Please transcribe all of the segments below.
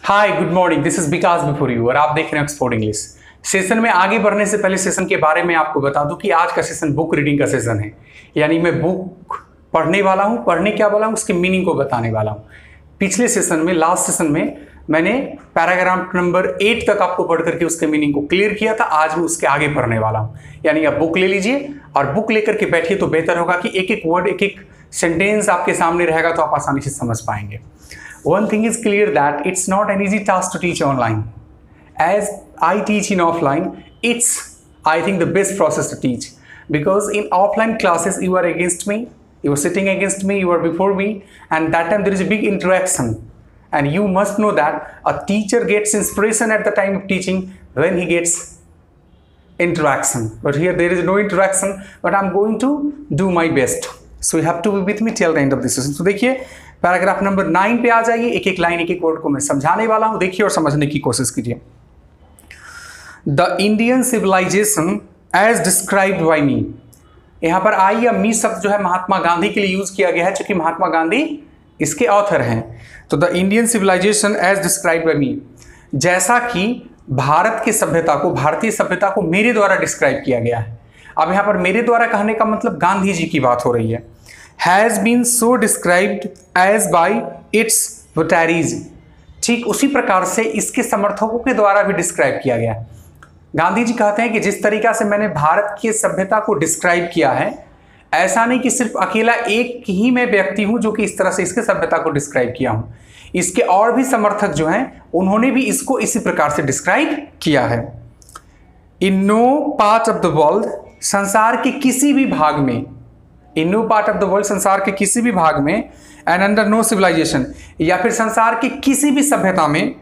Hi good morning, this is Vikas before you और आप देख रहे हैं एक्सपोर्ट इंग्लिश। सेशन में आगे बढ़ने से पहले सेशन के बारे में आपको बता दूं कि आज का सेशन बुक रीडिंग का सेशन है, यानी मैं बुक पढ़ने वाला हूं। पढ़ने क्या वाला हूं, उसके मीनिंग को बताने वाला हूं। पिछले सेशन में, लास्ट सेशन में मैंने पैराग्राफ नंबर 8 तक आपको पढ़ करके उसके मीनिंग को क्लियर किया था। आज मैं उसके आगे पढ़ने वाला हूं, यानी आप बुक ले लीजिए और बुक लेकर के बैठिए तो बेहतर होगा कि एक एक वर्ड, एक एक सेंटेंस आपके सामने रहेगा तो आप आसानी से समझ पाएंगे। One thing is clear that it's not an easy task to teach online. As I teach in offline, it's, I think, the best process to teach. Because in offline classes, you are against me, you are sitting against me, you are before me, and that time there is a big interaction. And you must know that a teacher gets inspiration at the time of teaching when he gets interaction. But here there is no interaction, but I'm going to do my best. So you have to be with me till the end of this session. So देखिए, paragraph number 9 पे आ जाइए। एक एक line, एक एक word को मैं समझाने वाला हूं, देखिए और समझने की कोशिश कीजिए। The Indian civilization as described by me. यहां पर आई या मी शब्द जो है महात्मा गांधी के लिए यूज किया गया है, क्योंकि महात्मा गांधी इसके ऑथर हैं। तो the Indian civilization as described by me, जैसा कि भारत की सभ्यता को, भारतीय सभ्यता को मेरे द्वारा डिस्क्राइब किया गया है। अब यहां पर मेरे द्वारा कहने का मतलब गांधी जी की बात हो रही है। has been so described as by its votaries, ठीक उसी प्रकार से इसके समर्थकों के द्वारा भी डिस्क्राइब किया गया है। गांधी जी कहते हैं कि जिस तरीका से मैंने भारत की सभ्यता को डिस्क्राइब किया है, ऐसा नहीं कि सिर्फ अकेला एक ही मैं व्यक्ति हूं जो कि इस तरह से इसके सभ्यता को डिस्क्राइब किया हूं। इसके और भी समर्थक जो हैं उन्होंने भी इसको इसी प्रकार से डिस्क्राइब किया है। In no part of the world, संसार के किसी भी भाग में, in no part of the world, संसार के किसी भी भाग में, एंड अंडर नो सिविलाइजेशन, या फिर संसार के किसी भी सभ्यता में,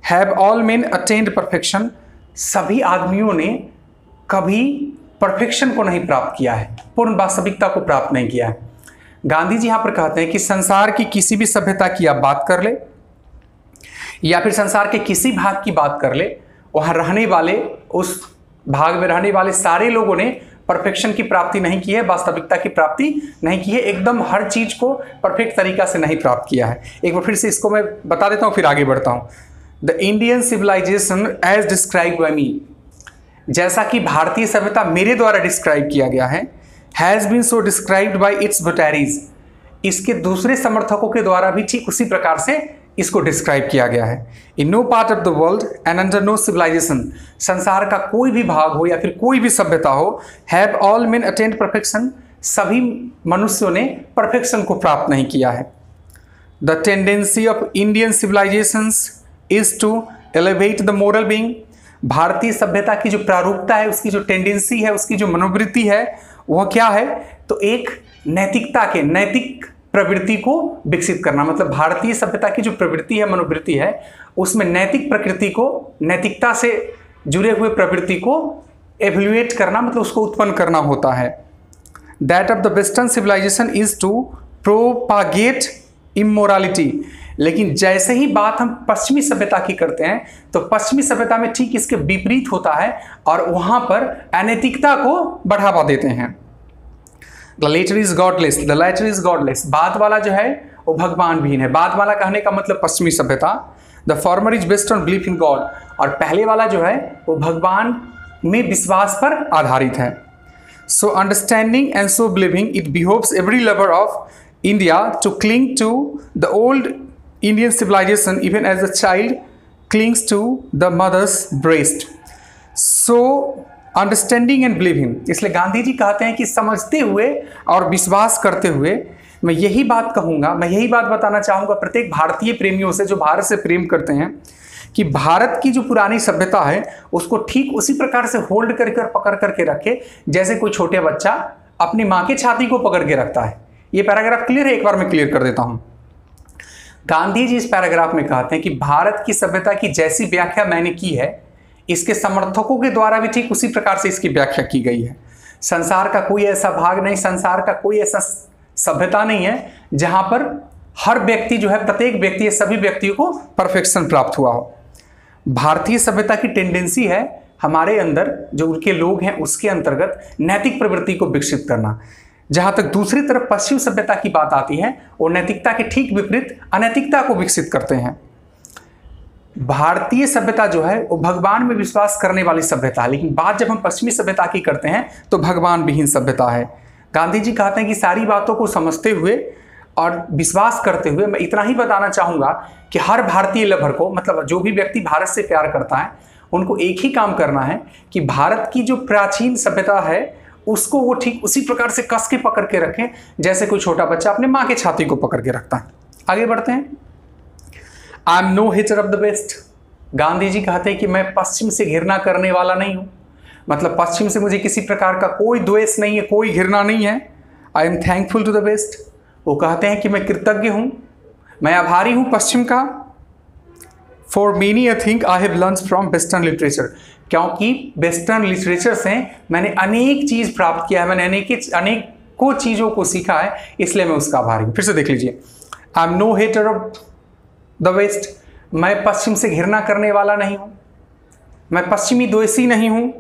have all men attained perfection, सभी आदमियों ने कभी परफेक्शन को नहीं प्राप्त किया है, पूर्ण वास्तविकता को प्राप्त नहीं किया है। गांधी जी यहां पर कहते हैं कि संसार की किसी भी सभ्यता की आप बात कर ले या फिर संसार के किसी भाग की बात कर ले, वहां रहने वाले, उस भाग में रहने वाले सारे लोगों ने परफेक्शन की प्राप्ति नहीं की है, वास्तविकता की प्राप्ति नहीं की है, एकदम हर चीज को परफेक्ट तरीका से नहीं प्राप्त किया है। एक बार फिर से इसको मैं बता देता हूं, फिर आगे बढ़ता हूं। The Indian civilization as describe by me, जैसा कि भारतीय सभ्यता मेरे द्वारा डिस्क्राइब किया गया है, has been so described by its votaries, इसके दूसरे समर्थकों के द्वारा भी ठीक उसी प्रकार से इसको डिस्क्राइब किया गया है। In no part of the world and under no civilisation, संसार का कोई भी भाग हो या फिर कोई भी सभ्यता हो, have all men attained perfection, सभी मनुष्यों ने परफेक्शन को प्राप्त नहीं किया है। The tendency of Indian civilisations is to elevate the moral being, भारतीय सभ्यता की जो प्रारूपता है, उसकी जो टेंडेंसी है, उसकी जो मनोवृत्ति है, वह क्या है? तो एक नैतिकता के, नैतिक प्रवृत्ति को विकसित करना। मतलब भारतीय सभ्यता की जो प्रवृत्ति है, मनोवृत्ति है, उसमें नैतिक प्रकृति को, नैतिकता से जुड़े हुए प्रवृत्ति को एवेल्युएट करना, मतलब उसको उत्पन्न करना होता है। That of the western civilisation is to propagate immorality, लेकिन जैसे ही बात हम पश्चिमी सभ्यता की करते हैं तो पश्चिमी सभ्यता में ठीक इसके विपरीत होता है और वहां पर अनैतिकता को बढ़ावा देते हैं। The latter is godless, the latter is godless, बाद वाला जो है वो भगवान विहीन है। बाद वाला कहने का मतलब पश्चिमी सभ्यता। The former is based on belief in God, और पहले वाला जो है वो भगवान में विश्वास पर आधारित है। So understanding and so believing, it behoves every lover of India to cling to the old Indian civilization even as a child clings to the mother's breast. So understanding and believing, इसलिए गांधी जी कहते हैं कि समझते हुए और विश्वास करते हुए, मैं यही बात कहूँगा, मैं यही बात बताना चाहूँगा प्रत्येक भारतीय प्रेमियों से जो भारत से प्रेम करते हैं, कि भारत की जो पुरानी सभ्यता है उसको ठीक उसी प्रकार से होल्ड करके और पकड़ करके रखे जैसे कोई छोटे बच्चा अपनी माँ की छाती को पकड़ के रखता है। ये पैराग्राफ क्लियर है? एक बार मैं क्लियर कर देता हूँ। गांधी जी इस पैराग्राफ में कहते हैं कि भारत की सभ्यता की जैसी व्याख्या मैंने की है, इसके समर्थकों के द्वारा भी ठीक उसी प्रकार से इसकी व्याख्या की गई है। संसार का कोई ऐसा भाग नहीं, संसार का कोई ऐसा सभ्यता नहीं है जहां पर हर व्यक्ति जो है, प्रत्येक व्यक्ति, सभी व्यक्तियों को परफेक्शन प्राप्त हुआ हो। भारतीय सभ्यता की टेंडेंसी है हमारे अंदर, जो उनके लोग हैं उसके अंतर्गत नैतिक प्रवृत्ति को विकसित करना। जहां तक दूसरी तरफ पश्चिम सभ्यता की बात आती है, वो नैतिकता के ठीक विपरीत अनैतिकता को विकसित करते हैं। भारतीय सभ्यता जो है वो भगवान में विश्वास करने वाली सभ्यता है, लेकिन बात जब हम पश्चिमी सभ्यता की करते हैं तो भगवान विहीन सभ्यता है। गांधी जी कहते हैं कि सारी बातों को समझते हुए और विश्वास करते हुए मैं इतना ही बताना चाहूँगा कि हर भारतीय लवर को, मतलब जो भी व्यक्ति भारत से प्यार करता है, उनको एक ही काम करना है कि भारत की जो प्राचीन सभ्यता है उसको वो ठीक उसी प्रकार से कस के पकड़ के रखें जैसे कोई छोटा बच्चा अपने माँ के छाती को पकड़ के रखता है। आगे बढ़ते हैं। I am no hater of the West. Gandhi ji कहते हैं कि मैं पश्चिम से घृणा करने वाला नहीं हूँ, मतलब पश्चिम से मुझे किसी प्रकार का कोई द्वेष नहीं है, कोई घृणा नहीं है। I am thankful to the West. वो कहते हैं कि मैं कृतज्ञ हूँ, मैं आभारी हूँ पश्चिम का। For many I think I have learn from western literature, क्योंकि वेस्टर्न लिटरेचर से मैंने अनेक चीज़ प्राप्त किया है, मैंने अनेकों चीज़ों को सीखा है, इसलिए मैं उसका आभारी हूँ। फिर से देख लीजिए। I am no hater of the West. मैं पश्चिम से घृणा करने वाला नहीं हूँ, मैं पश्चिमी द्वेषी नहीं हूँ।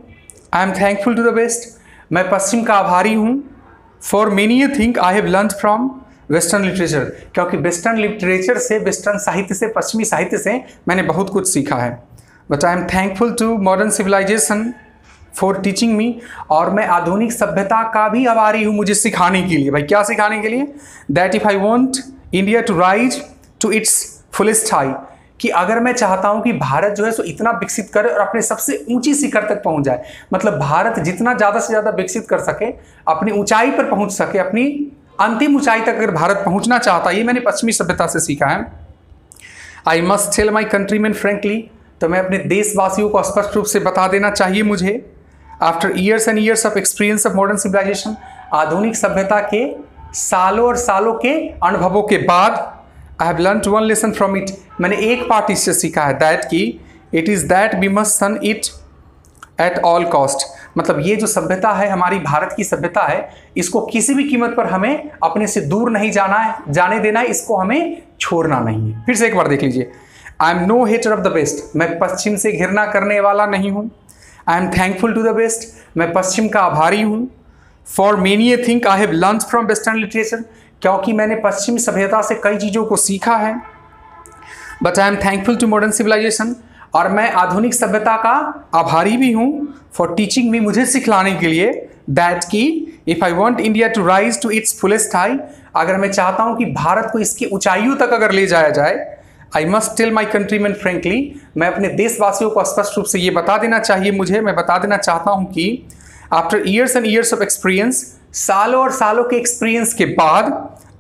I am thankful to the West. मैं पश्चिम का आभारी हूँ। For many I think I have learn from western literature, क्योंकि वेस्टर्न लिटरेचर से, वेस्टर्न साहित्य से, पश्चिमी साहित्य से मैंने बहुत कुछ सीखा है। But I am thankful to modern civilisation for teaching me. और मैं आधुनिक सभ्यता का भी आभारी हूँ मुझे सिखाने के लिए। भाई क्या सिखाने के लिए? That if I want India to rise to its fullest high, कि अगर मैं चाहता हूं कि भारत जो है सो इतना विकसित करे और अपने सबसे ऊंची शिखर तक पहुंच जाए, मतलब भारत जितना ज़्यादा से ज़्यादा विकसित कर सके, अपनी ऊंचाई पर पहुंच सके, अपनी अंतिम ऊंचाई तक अगर भारत पहुंचना चाहता है, ये मैंने पश्चिमी सभ्यता से सीखा है। I must tell my countryman frankly, तो मैं अपने देशवासियों को स्पष्ट रूप से बता देना चाहिए मुझे। After years and years of experience of modern civilisation, आधुनिक सभ्यता के सालों और सालों के अनुभवों के बाद, I have learn one lesson from it, मैंने एक पार्ट इससे सीखा है, दैट की it is that we must shun it at all cost. मतलब ये जो सभ्यता है, हमारी भारत की सभ्यता है, इसको किसी भी कीमत पर हमें अपने से दूर नहीं जाने देना है, इसको हमें छोड़ना नहीं है। फिर से एक बार देख लीजिए। I am no hater of the West, मैं पश्चिम से घृणा करने वाला नहीं हूँ। I am thankful to the West, मैं पश्चिम का आभारी हूँ। For many I think I have learn from western literature, क्योंकि मैंने पश्चिमी सभ्यता से कई चीज़ों को सीखा है। But I am thankful to modern civilisation, और मैं आधुनिक सभ्यता का आभारी भी हूँ। फॉर टीचिंग मी, मुझे सिखलाने के लिए। दैट की if I want India to rise to its fullest high, अगर मैं चाहता हूँ कि भारत को इसकी ऊंचाइयों तक अगर ले जाया जाए, I must tell my countryman frankly, मैं अपने देशवासियों को स्पष्ट रूप से ये बता देना चाहिए मुझे, मैं बता देना चाहता हूँ कि after years and years of experience, सालों और सालों के एक्सपीरियंस के बाद,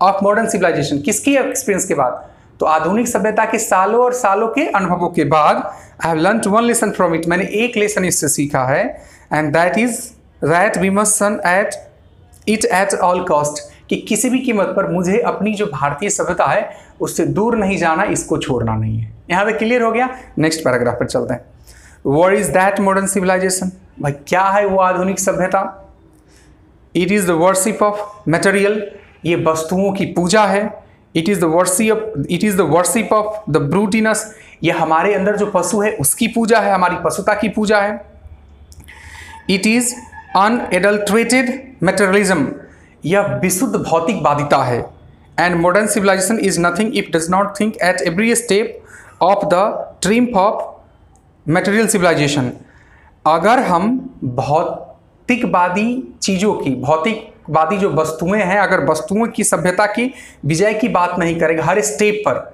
ऑफ मॉडर्न सिविलाइजेशन, किसके एक्सपीरियंस के बाद? तो आधुनिक सभ्यता के सालों और सालों के अनुभवों के बाद, I have learn one lesson from it, मैंने एक लेसन इससे सीखा है, and that is that we must shun at it at all cost, कि किसी भी कीमत पर मुझे अपनी जो भारतीय सभ्यता है उससे दूर नहीं जाना, इसको छोड़ना नहीं है। यहाँ पे क्लियर हो गया। नेक्स्ट पैराग्राफ पर चलते हैं। What is that modern civilization? भाई क्या है वो आधुनिक सभ्यता? It is the worship of material, ये वस्तुओं की पूजा है। It is the worship of the brute in us, ये हमारे अंदर जो पशु है उसकी पूजा है, हमारी पशुता की पूजा है। इट इज़ अनएडल्ट्रेटेड मटेरियलिज्म, यह विशुद्ध भौतिकवादिता है। And modern civilisation is nothing if does not think at every step of the triumph of material civilisation. अगर हम भौतिकवादी चीज़ों की, भौतिकवादी जो वस्तुएं हैं, अगर वस्तुओं की सभ्यता की विजय की बात नहीं करेंगे हर स्टेप पर,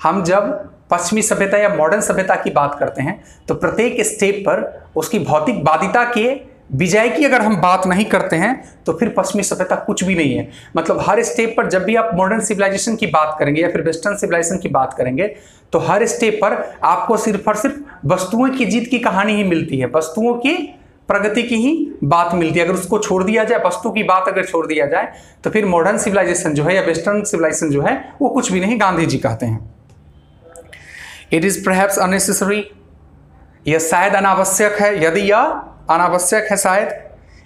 हम जब पश्चिमी सभ्यता या मॉडर्न सभ्यता की बात करते हैं तो प्रत्येक स्टेप पर उसकी भौतिकवादिता के विजय की अगर हम बात नहीं करते हैं तो फिर पश्चिमी सभ्यता कुछ भी नहीं है। मतलब हर स्टेप पर जब भी आप मॉडर्न सिविलाइजेशन की बात करेंगे या फिर वेस्टर्न सिविलाइजेशन की बात करेंगे तो हर स्टेप पर आपको सिर्फ और सिर्फ वस्तुओं की जीत की कहानी ही मिलती है, वस्तुओं की प्रगति की ही बात मिलती है। अगर उसको छोड़ दिया जाए, वस्तु की बात अगर छोड़ दिया जाए, तो फिर मॉडर्न सिविलाइजेशन जो है या वेस्टर्न सिविलाइजेशन जो है वो कुछ भी नहीं, गांधी जी कहते हैं। इट इज परहैप्स अननेसेसरी, यह शायद अनावश्यक है, यदि यह अनावश्यक है शायद,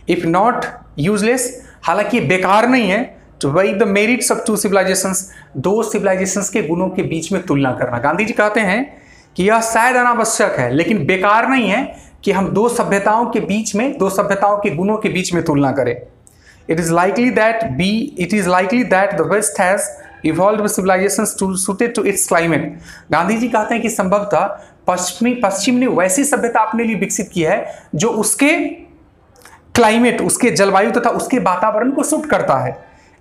इफ नॉट यूजलेस, हालांकि बेकार नहीं है। तो वही the merits of two civilisations, दो सिविलाइजेशंस के गुणों के बीच में तुलना करना। गांधी जी कहते हैं कि यह शायद अनावश्यक है लेकिन बेकार नहीं है कि हम दो सभ्यताओं के बीच में, दो सभ्यताओं के गुणों के बीच में तुलना करें। It is likely that the West has evolve civilizations to suited to its climate. Gandhi ji कहते हैं कि संभवतः पश्चिम ने वैसी सभ्यता अपने लिए विकसित की है जो उसके क्लाइमेट, उसके जलवायु तथा उसके वातावरण को सूट करता है।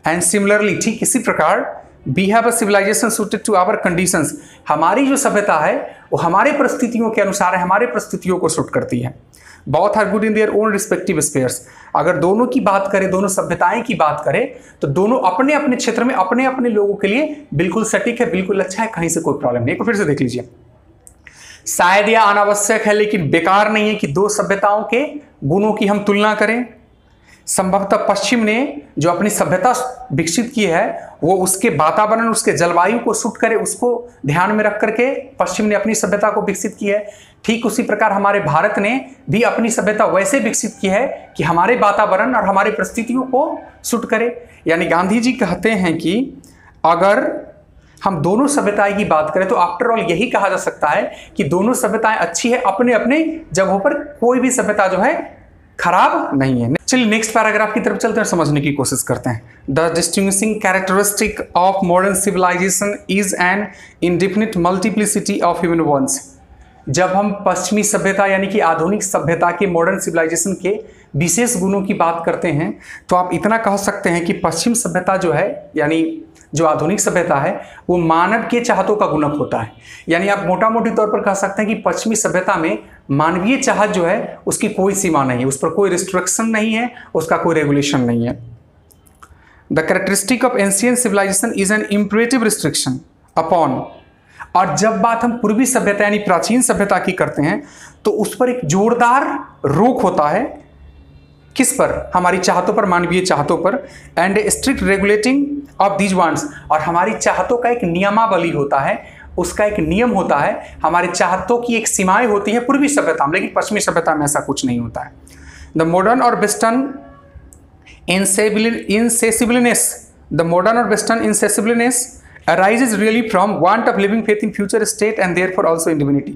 एंड सिमिलरली, ठीक इसी प्रकार, we have a civilisation suited to our conditions, हमारी जो सभ्यता है वो हमारे परिस्थितियों के अनुसार है, हमारे परिस्थितियों को सूट करती है। Both are good in their own respective spheres. अगर दोनों की बात करें, दोनों सभ्यताएं की बात करें, तो दोनों अपने अपने क्षेत्र में अपने अपने लोगों के लिए बिल्कुल सटीक है, बिल्कुल अच्छा है, कहीं से कोई प्रॉब्लम नहीं है। फिर से देख लीजिए, शायद यह अनावश्यक है लेकिन बेकार नहीं है कि दो सभ्यताओं के गुणों की हम तुलना करें। संभवतः पश्चिम ने जो अपनी सभ्यता विकसित की है वो उसके वातावरण, उसके जलवायु को सूट करे, उसको ध्यान में रख करके पश्चिम ने अपनी सभ्यता को विकसित की है। ठीक उसी प्रकार हमारे भारत ने भी अपनी सभ्यता वैसे विकसित की है कि हमारे वातावरण और हमारे परिस्थितियों को सूट करे। यानी गांधी जी कहते हैं कि अगर हम दोनों सभ्यताएं की बात करें तो आफ्टर ऑल यही कहा जा सकता है कि दोनों सभ्यताएं अच्छी है, अपने अपने जगहों पर कोई भी सभ्यता जो है खराब नहीं है। चलिए नेक्स्ट पैराग्राफ की तरफ चलते हैं, समझने की कोशिश करते हैं। The distinguishing characteristic of modern civilisation is an indefinite multiplicity of human wants. जब हम पश्चिमी सभ्यता यानी कि आधुनिक सभ्यता के, मॉडर्न सिविलाइजेशन के विशेष गुणों की बात करते हैं तो आप इतना कह सकते हैं कि पश्चिम सभ्यता जो है, यानी जो आधुनिक सभ्यता है, वो मानव के चाहतों का गुणक होता है। यानी आप मोटा मोटी तौर पर कह सकते हैं कि पश्चिमी सभ्यता में मानवीय चाहत जो है उसकी कोई सीमा नहीं है, उस पर कोई रिस्ट्रिक्शन नहीं है, उसका कोई रेगुलेशन नहीं है। The characteristic of ancient civilisation is an imperative restriction upon. और जब बात हम पूर्वी सभ्यता यानी प्राचीन सभ्यता की करते हैं तो उस पर एक जोरदार रोक होता है। किस पर? हमारी चाहतों पर, मानवीय चाहतों पर। And strict regulating of these wants, और हमारी चाहतों का एक नियमावली होता है, उसका एक नियम होता है, हमारी चाहतों की एक सीमाएं होती है पूर्वी सभ्यता में, लेकिन पश्चिमी सभ्यता में ऐसा कुछ नहीं होता है। द मॉडर्न और western insatiableness arises really from want of living faith in future state and therefore also in divinity।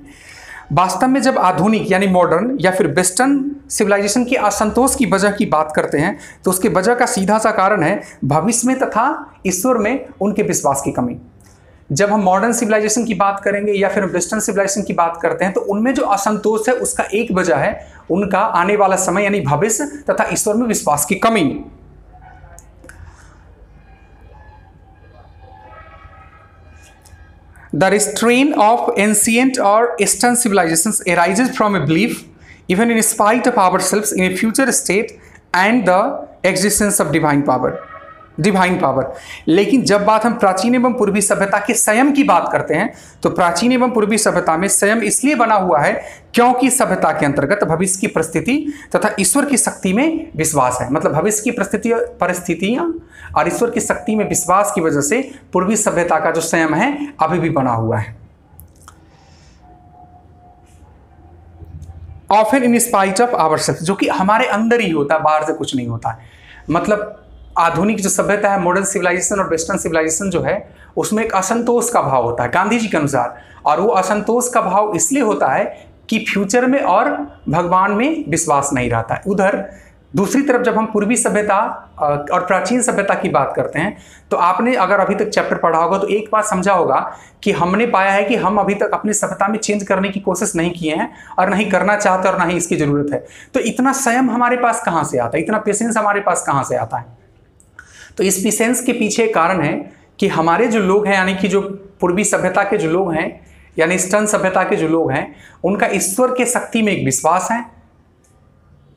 वास्तव में जब आधुनिक यानी मॉडर्न या फिर वेस्टर्न सिविलाइजेशन के असंतोष की वजह की बात करते हैं तो उसके वजह का सीधा सा कारण है भविष्य में तथा ईश्वर में उनके विश्वास की कमी। जब हम मॉडर्न सिविलाइजेशन की बात करेंगे या फिर वेस्टर्न सिविलाइजेशन की बात करते हैं तो उनमें जो असंतोष है उसका एक वजह है उनका आने वाला समय यानी भविष्य तथा ईश्वर में विश्वास की कमी। The restraint of ancient or Eastern civilizations arises from a belief, even in spite of ourselves, in a future state and the existence of divine power। लेकिन जब बात हम प्राचीन एवं पूर्वी सभ्यता के संयम की बात करते हैं तो प्राचीन एवं पूर्वी सभ्यता में संयम इसलिए बना हुआ है क्योंकि सभ्यता के अंतर्गत भविष्य की परिस्थिति तथा ईश्वर की शक्ति में विश्वास है। मतलब भविष्य की परिस्थितियां और ईश्वर की शक्ति में विश्वास की वजह से पूर्वी सभ्यता का जो संयम है अभी भी बना हुआ है। Often in spite of ourself, जो कि हमारे अंदर ही होता है, बाहर से कुछ नहीं होता है। मतलब आधुनिक जो सभ्यता है, मॉडर्न सिविलाइजेशन और वेस्टर्न सिविलाइजेशन जो है उसमें एक असंतोष का भाव होता है गांधी जी के अनुसार, और वो असंतोष का भाव इसलिए होता है कि फ्यूचर में और भगवान में विश्वास नहीं रहता है। उधर दूसरी तरफ जब हम पूर्वी सभ्यता और प्राचीन सभ्यता की बात करते हैं तो आपने अगर अभी तक चैप्टर पढ़ा होगा तो एक बात समझा होगा कि हमने पाया है कि हम अभी तक अपनी सभ्यता में चेंज करने की कोशिश नहीं किए हैं और नहीं करना चाहते और नहीं इसकी जरूरत है। तो इतना संयम हमारे पास कहाँ से आता है, इतना पेशेंस हमारे पास कहाँ से आता है? तो इस पेशेंस के पीछे कारण है कि हमारे जो लोग हैं यानी कि जो पूर्वी सभ्यता के जो लोग हैं यानी ईस्टर्न सभ्यता के जो लोग हैं उनका ईश्वर के शक्ति में एक विश्वास है,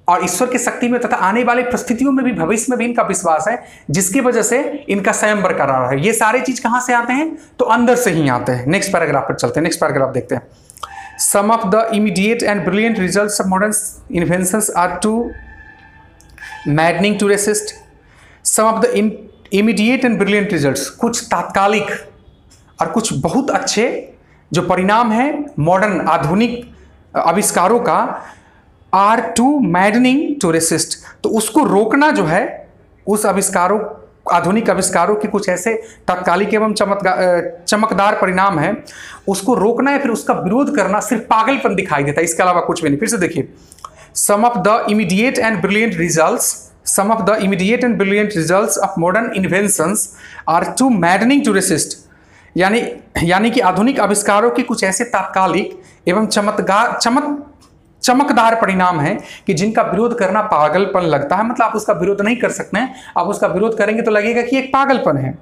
और ईश्वर की शक्ति में तथा आने वाली परिस्थितियों में भी, भविष्य में भी इनका विश्वास है, जिसकी वजह से इनका संयम बरकरार है। ये सारे चीज कहां से आते हैं? तो अंदर से ही आते हैं। नेक्स्ट पैराग्राफ पर चलते हैं, नेक्स्ट पैराग्राफ देखते हैं। Some of the immediate and brilliant results of modern inventions are too maddening to resist. Some of the immediate and brilliant results, कुछ तात्कालिक और कुछ बहुत अच्छे जो परिणाम है मॉडर्न आधुनिक आविष्कारों का, are too maddening to resist, तो उसको रोकना जो है, उस आविष्कारों, आधुनिक आविष्कारों के कुछ ऐसे तात्कालिक एवं चमकदार परिणाम है, उसको रोकना या फिर उसका विरोध करना सिर्फ पागलपन दिखाई देता है, इसके अलावा कुछ भी नहीं। फिर से देखिए, some of the immediate and brilliant results some of the immediate and brilliant results of modern inventions are too maddening to resist। यानी कि आधुनिक आविष्कारों के कुछ ऐसे तात्कालिक एवं चमकदार परिणाम हैं कि जिनका विरोध करना पागलपन लगता है। मतलब आप उसका विरोध नहीं कर सकते हैं, आप उसका विरोध करेंगे तो लगेगा कि एक पागलपन है।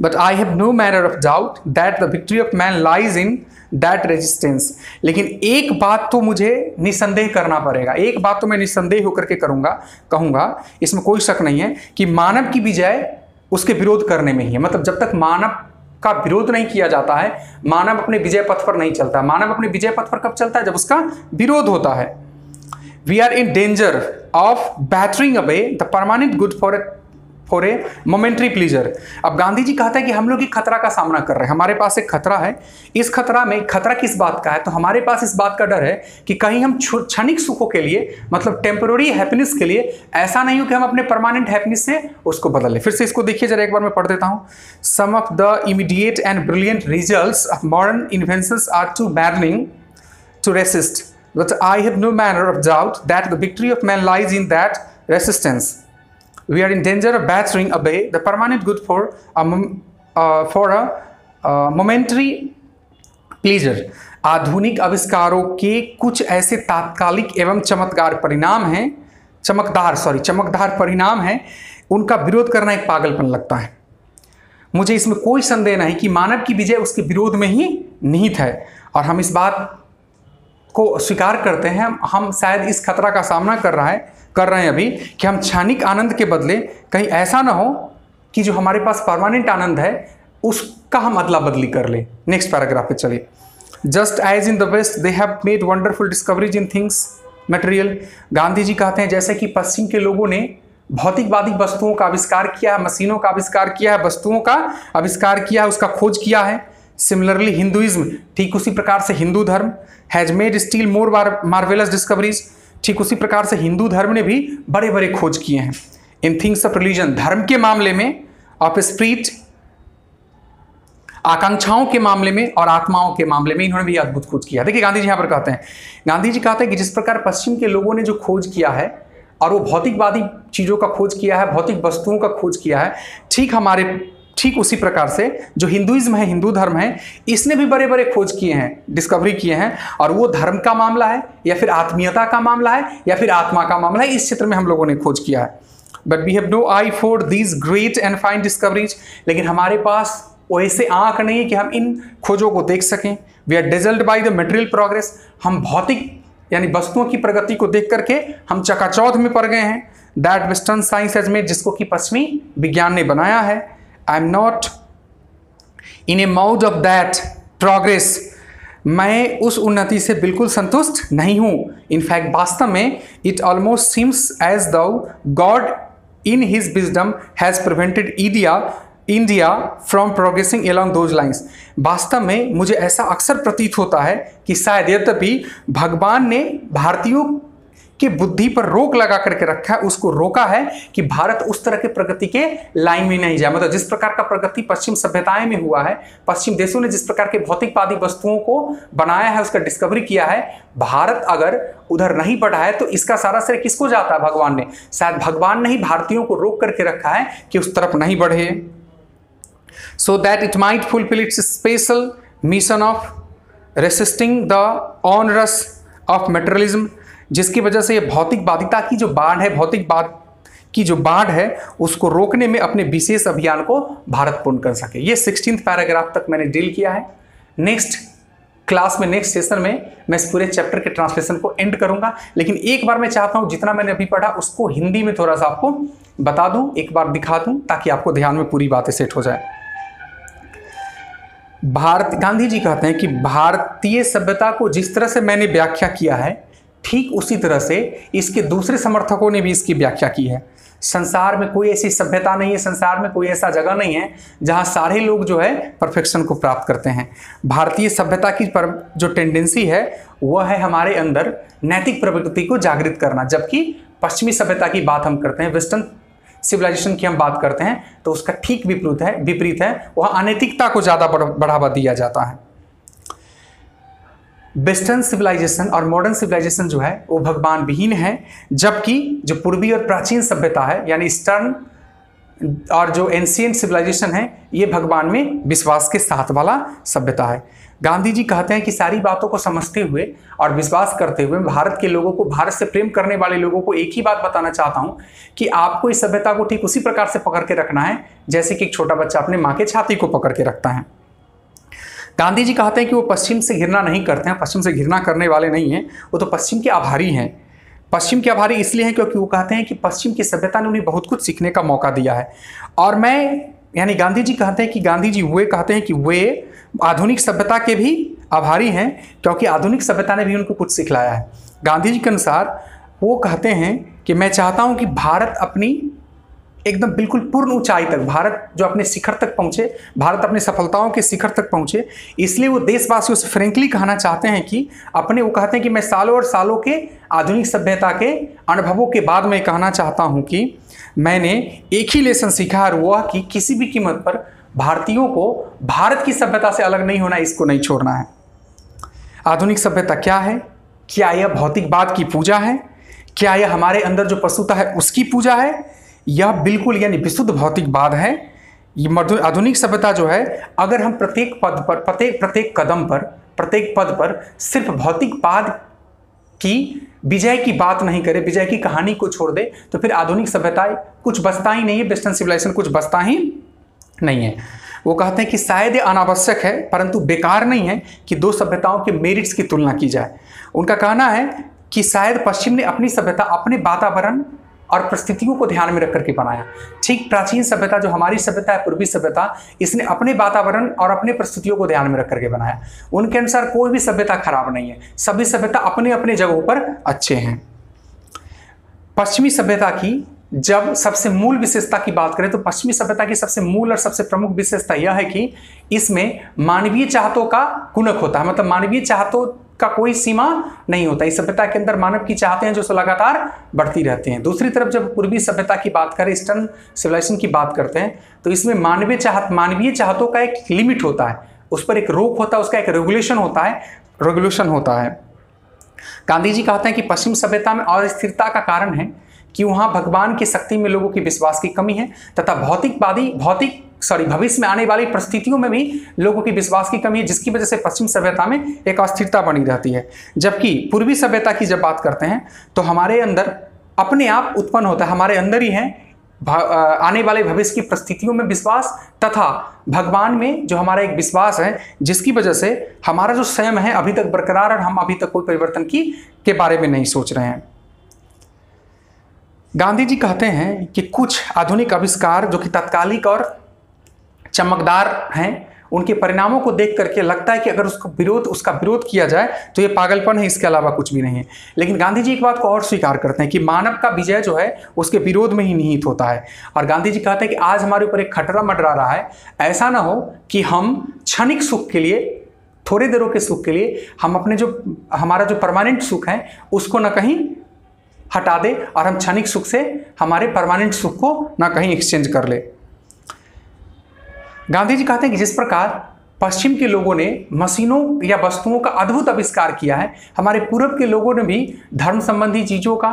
But I have no manner of doubt that the victory of man lies in that resistance। लेकिन एक बात तो मुझे निसंदेह करना पड़ेगा, एक बात तो मैं निसंदेह होकर के कहूंगा, इसमें कोई शक नहीं है कि मानव की विजय उसके विरोध करने में ही है। मतलब जब तक मानव का विरोध नहीं किया जाता है, मानव अपने विजय पथ पर नहीं चलता। मानव अपने विजय पथ पर कब चलता है? जब उसका विरोध होता है। We are in danger of battering away the permanent good for A momentary pleaser. अब गांधी जी कहता है कि हम लोग एक खतरा का सामना कर रहे हैं, हमारे पास एक खतरा है। इस खतरा में, खतरा किस बात का है? तो हमारे पास इस बात का डर है कि कहीं हम क्षणिक सुखों के लिए, मतलब टेम्पोररी हैप्पीनेस के लिए, ऐसा नहीं हो कि हम अपने परमानेंट हैप्पीनेस से उसको बदल लें। फिर से इसको देखिए जरा, एक बार मैं पढ़ देता हूं। Some of the immediate and brilliant results of modern inventions are too maddening to resist, but I have no manner of doubt that the victory of man lies in that resistance. We are in danger of battering away the permanent good for a momentary pleasure। आधुनिक आविष्कारों के कुछ ऐसे तात्कालिक एवं चमकदार परिणाम हैं, उनका विरोध करना एक पागलपन लगता है। मुझे इसमें कोई संदेह नहीं कि मानव की विजय उसके विरोध में ही निहित है, और हम इस बात को स्वीकार करते हैं। हम शायद इस खतरा का सामना कर रहे हैं अभी कि हम क्षणिक आनंद के बदले कहीं ऐसा ना हो कि जो हमारे पास परमानेंट आनंद है उसका हम अदला बदली कर ले। नेक्स्ट पैराग्राफ पे चलिए। Just as in the West they have made wonderful discoveries in things material. Gandhi ji कहते हैं जैसे कि पश्चिम के लोगों ने भौतिकवादी वस्तुओं का आविष्कार किया है, मशीनों का आविष्कार किया है, वस्तुओं का आविष्कार किया है, उसका खोज किया है। सिमिलरली हिंदुइज्म, ठीक उसी प्रकार से हिंदू धर्म, has made still more marvellous discoveries. ठीक उसी प्रकार से हिंदू धर्म ने भी बड़े बड़े खोज किए हैं। इन थिंग्स ऑफ रिलीजन, धर्म के मामले में, ऑफ स्पिरिट, आकांक्षाओं के मामले में और आत्माओं के मामले में इन्होंने भी अद्भुत खोज किया। देखिए गांधी जी यहाँ पर कहते हैं, गांधी जी कहते हैं कि जिस प्रकार पश्चिम के लोगों ने जो खोज किया है और वो भौतिकवादी चीज़ों का खोज किया है, भौतिक वस्तुओं का खोज किया है, ठीक उसी प्रकार से जो हिंदुइज्म है, हिंदू धर्म है, इसने भी बड़े बड़े खोज किए हैं, डिस्कवरी किए हैं। और वो धर्म का मामला है या फिर आत्मीयता का मामला है या फिर आत्मा का मामला है, इस क्षेत्र में हम लोगों ने खोज किया है। But we have no eye for these great and fine discoveries. लेकिन हमारे पास वैसे आंख नहीं है कि हम इन खोजों को देख सकें। We are dazzled by the material progress. हम भौतिक यानी वस्तुओं की प्रगति को देख करके हम चकाचौंध में पड़ गए हैं। That western science has made, जिसको कि पश्चिमी विज्ञान ने बनाया है। I am not in A mould of that progress. मैं उस उन्नति से बिल्कुल संतुष्ट नहीं हूं। इनफैक्ट वास्तव में इट ऑलमोस्ट सीम्स एज दो God in his wisdom has prevented India from progressing along those lines. वास्तव में मुझे ऐसा अक्सर प्रतीत होता है कि शायद यद्यपि भगवान ने भारतीयों की बुद्धि पर रोक लगा करके रखा है, उसको रोका है कि भारत उस तरह के प्रगति के लाइन में नहीं जाए। मतलब जिस प्रकार का प्रगति पश्चिम सभ्यताएं में हुआ है, पश्चिम देशों ने जिस प्रकार के भौतिकवादी वस्तुओं को बनाया है, उसका डिस्कवरी किया है, भारत अगर उधर नहीं बढ़ा है तो इसका सारा श्रेय किसको जाता है? भगवान ने। शायद भगवान ने ही भारतीयों को रोक करके रखा है कि उस तरफ नहीं बढ़े। So that it might fulfil it's special mission of resisting the onerous of materialism, जिसकी वजह से ये भौतिकवादिता की जो बाढ़ है, भौतिकवाद की जो बाढ़ है, उसको रोकने में अपने विशेष अभियान को भारत पूर्ण कर सके। ये 16th पैराग्राफ तक मैंने डील किया है। नेक्स्ट क्लास में, नेक्स्ट सेशन में मैं इस पूरे चैप्टर के ट्रांसलेशन को एंड करूंगा। लेकिन एक बार मैं चाहता हूं जितना मैंने अभी पढ़ा उसको हिंदी में थोड़ा सा आपको बता दूं, एक बार दिखा दूं, ताकि आपको ध्यान में पूरी बातें सेट हो जाए। गांधी जी कहते हैं कि भारतीय सभ्यता को जिस तरह से मैंने व्याख्या किया है, ठीक उसी तरह से इसके दूसरे समर्थकों ने भी इसकी व्याख्या की है। संसार में कोई ऐसी सभ्यता नहीं है, संसार में कोई ऐसा जगह नहीं है जहां सारे लोग जो है परफेक्शन को प्राप्त करते हैं। भारतीय सभ्यता की जो टेंडेंसी है वह है हमारे अंदर नैतिक प्रवृत्ति को जागृत करना, जबकि पश्चिमी सभ्यता की बात हम करते हैं, वेस्टर्न सिविलाइजेशन की हम बात करते हैं, तो उसका ठीक विपरीत है। वह अनैतिकता को ज़्यादा बढ़ावा दिया जाता है। वेस्टर्न सिविलाइजेशन और मॉडर्न सिविलाइजेशन जो है वो भगवान विहीन है, जबकि जो पूर्वी और प्राचीन सभ्यता है यानी ईस्टर्न और जो एंशिएंट सिविलाइजेशन है ये भगवान में विश्वास के साथ वाला सभ्यता है। गांधी जी कहते हैं कि सारी बातों को समझते हुए और विश्वास करते हुए भारत के लोगों को, भारत से प्रेम करने वाले लोगों को एक ही बात बताना चाहता हूं कि आपको इस सभ्यता को ठीक उसी प्रकार से पकड़ के रखना है जैसे कि एक छोटा बच्चा अपने माँ के छाती को पकड़ के रखता है। गांधी जी कहते हैं कि वो पश्चिम से घृणा नहीं करते हैं, पश्चिम से घृणा करने वाले नहीं हैं, वो तो पश्चिम के आभारी हैं। पश्चिम के आभारी इसलिए हैं क्योंकि वो कहते हैं कि पश्चिम की सभ्यता ने उन्हें बहुत कुछ सीखने का मौका दिया है। और मैं यानी गांधी जी कहते हैं कि गांधी जी वे कहते हैं कि वे आधुनिक सभ्यता के भी आभारी हैं क्योंकि आधुनिक सभ्यता ने भी उनको कुछ सिखलाया है। गांधी जी के अनुसार वो कहते हैं कि मैं चाहता हूं कि भारत अपनी एकदम बिल्कुल पूर्ण ऊंचाई तक, भारत जो अपने शिखर तक पहुंचे, भारत अपनी सफलताओं के शिखर तक पहुंचे, इसलिए वो देशवासियों से फ्रेंकली कहना चाहते हैं कि वो कहते हैं कि मैं सालों और सालों के आधुनिक सभ्यता के अनुभवों के बाद मैं कहना चाहता हूं कि मैंने एक ही लेसन सीखा और वह कि किसी भी कीमत पर भारतीयों को भारत की सभ्यता से अलग नहीं होना, इसको नहीं छोड़ना है। आधुनिक सभ्यता क्या है? क्या यह भौतिकवाद की पूजा है? क्या यह हमारे अंदर जो पशुता है उसकी पूजा है? यह बिल्कुल यानी विशुद्ध भौतिकवाद है। ये आधुनिक सभ्यता जो है, अगर हम प्रत्येक पद पर, प्रत्येक कदम पर, प्रत्येक पद पर सिर्फ भौतिकवाद की विजय की बात नहीं करे, विजय की कहानी को छोड़ दे, तो फिर आधुनिक सभ्यताएं कुछ बचता ही नहीं है, वेस्टर्न सिविलाइजेशन कुछ बचता ही नहीं है। वो कहते हैं कि शायद ये अनावश्यक है परंतु बेकार नहीं है कि दो सभ्यताओं के मेरिट्स की तुलना की जाए। उनका कहना है कि शायद पश्चिम ने अपनी सभ्यता अपने वातावरण और परिस्थितियों को ध्यान में रख करके बनाया, ठीक प्राचीन सभ्यता जो हमारी सभ्यता है, पूर्वी सभ्यता, इसने अपने वातावरण और अपने परिस्थितियों को ध्यान में रख करके बनाया। उनके अनुसार कोई भी सभ्यता खराब नहीं है, सभी सभ्यता अपने अपने जगहों पर अच्छे हैं। पश्चिमी सभ्यता की जब सबसे मूल विशेषता की बात करें तो पश्चिमी सभ्यता की सबसे मूल और सबसे प्रमुख विशेषता यह है कि इसमें मानवीय चाहतों का गुणक होता है, मतलब मानवीय चाहतों का कोई सीमा नहीं होता। इस सभ्यता के अंदर मानव की चाहते हैं जो लगातार बढ़ती रहती हैं। दूसरी तरफ जब पूर्वी सभ्यता की बात करें, ईस्टर्न सिविलाइजेशन की बात करते हैं, तो इसमें मानवीय चाहतों का एक लिमिट होता है, उस पर एक रोक होता है, उसका एक रेगुलेशन होता है। गांधी जी कहते हैं कि पश्चिम सभ्यता में अस्थिरता का कारण है कि वहां भगवान की शक्ति में लोगों की विश्वास की कमी है तथा भविष्य में आने वाली परिस्थितियों में भी लोगों की विश्वास की कमी है, जिसकी वजह से पश्चिम सभ्यता में एक अस्थिरता बनी रहती है। जबकि पूर्वी सभ्यता की जब बात करते हैं तो हमारे अंदर अपने आप उत्पन्न होता है, हमारे अंदर ही है आने वाले भविष्य की परिस्थितियों में विश्वास तथा भगवान में जो हमारा एक विश्वास है, जिसकी वजह से हमारा जो स्वयं है अभी तक बरकरार और हम अभी तक कोई परिवर्तन के बारे में नहीं सोच रहे हैं। गांधी जी कहते हैं कि कुछ आधुनिक आविष्कार जो कि तात्कालिक और चमकदार हैं, उनके परिणामों को देख करके लगता है कि अगर उसका विरोध किया जाए तो ये पागलपन है, इसके अलावा कुछ भी नहीं है। लेकिन गांधी जी एक बात को और स्वीकार करते हैं कि मानव का विजय जो है उसके विरोध में ही निहित होता है। और गांधी जी कहते हैं कि आज हमारे ऊपर एक खतरा मंडरा रहा है, ऐसा ना हो कि हम क्षणिक सुख के लिए, थोड़े देरों के सुख के लिए हम अपने हमारा जो परमानेंट सुख है उसको ना कहीं हटा दे और हम क्षणिक सुख से हमारे परमानेंट सुख को ना कहीं एक्सचेंज कर ले। गांधी जी कहते हैं कि जिस प्रकार पश्चिम के लोगों ने मशीनों या वस्तुओं का अद्भुत आविष्कार किया है, हमारे पूर्व के लोगों ने भी धर्म संबंधी चीज़ों का,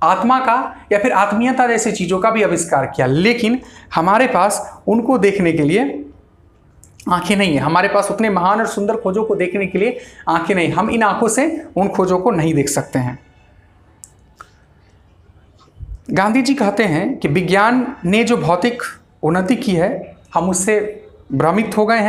आत्मा का या फिर आत्मीयता जैसी चीज़ों का भी आविष्कार किया, लेकिन हमारे पास उनको देखने के लिए आंखें नहीं है, हमारे पास उतने महान और सुंदर खोजों को देखने के लिए आंखें नहीं, हम इन आंखों से उन खोजों को नहीं देख सकते हैं। गांधी जी कहते हैं कि विज्ञान ने जो भौतिक उन्नति की है हम उससे भ्रमित हो गए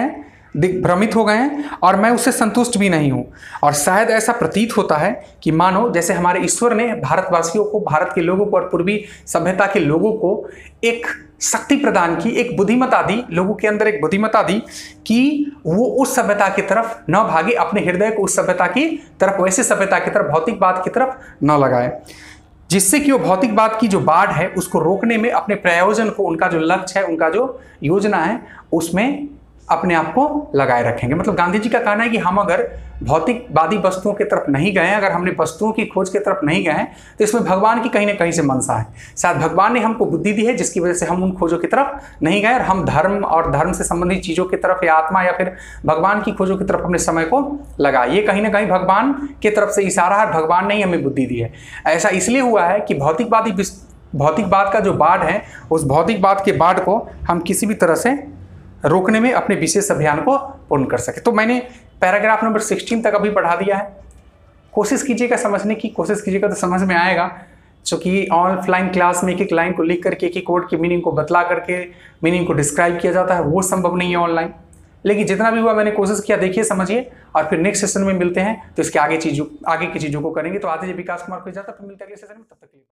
हैं और मैं उससे संतुष्ट भी नहीं हूँ। और शायद ऐसा प्रतीत होता है कि मानो जैसे हमारे ईश्वर ने भारतवासियों को, भारत के लोगों को और पूर्वी सभ्यता के लोगों को एक शक्ति प्रदान की, एक बुद्धिमत्ता दी, लोगों के अंदर एक बुद्धिमत्ता दी कि वो उस सभ्यता की तरफ न भागे, अपने हृदय को उस सभ्यता की तरफ, वैसे सभ्यता की तरफ, भौतिकवाद की तरफ न लगाए, जिससे कि वो भौतिकवाद की जो बाढ़ है उसको रोकने में अपने प्रयोजन को, उनका जो लक्ष्य है, उनका जो योजना है, उसमें अपने आप को लगाए रखेंगे। मतलब गांधी जी का कहना है कि हम अगर भौतिकवादी वस्तुओं की तरफ नहीं गए हैं, अगर हमने वस्तुओं की खोज की तरफ नहीं गए हैं, तो इसमें भगवान की कहीं ना कहीं से मंशा है। शायद भगवान ने हमको बुद्धि दी है जिसकी वजह से हम उन खोजों की तरफ नहीं गए और हम धर्म और धर्म से संबंधित चीज़ों की तरफ या आत्मा या फिर भगवान की खोजों की तरफ अपने समय को लगा। ये कहीं ना कहीं भगवान की तरफ से इशारा है, भगवान ने ही हमें बुद्धि दी है। ऐसा इसलिए हुआ है कि भौतिकवाद का जो बाढ़ है, उस भौतिकवाद के बाढ़ को हम किसी भी तरह से रोकने में अपने विशेष अभियान को पूर्ण कर सके। तो मैंने पैराग्राफ नंबर 16 तक अभी पढ़ा दिया है। कोशिश कीजिएगा समझने की, कोशिश कीजिएगा तो समझ में आएगा। क्योंकि ऑफलाइन क्लास में एक एक लाइन को लिख करके एक एक वर्ड की मीनिंग को बतला करके मीनिंग को डिस्क्राइब किया जाता है, वो संभव नहीं है ऑनलाइन। लेकिन जितना भी हुआ मैंने कोशिश किया, देखिए समझिए, और फिर नेक्स्ट सेशन में मिलते हैं तो इसके आगे की चीज़ों को करेंगे। तो आज विकास कुमार को इजाजत, फिर मिलते हैं अगले सेशन में, तब तक के लिए।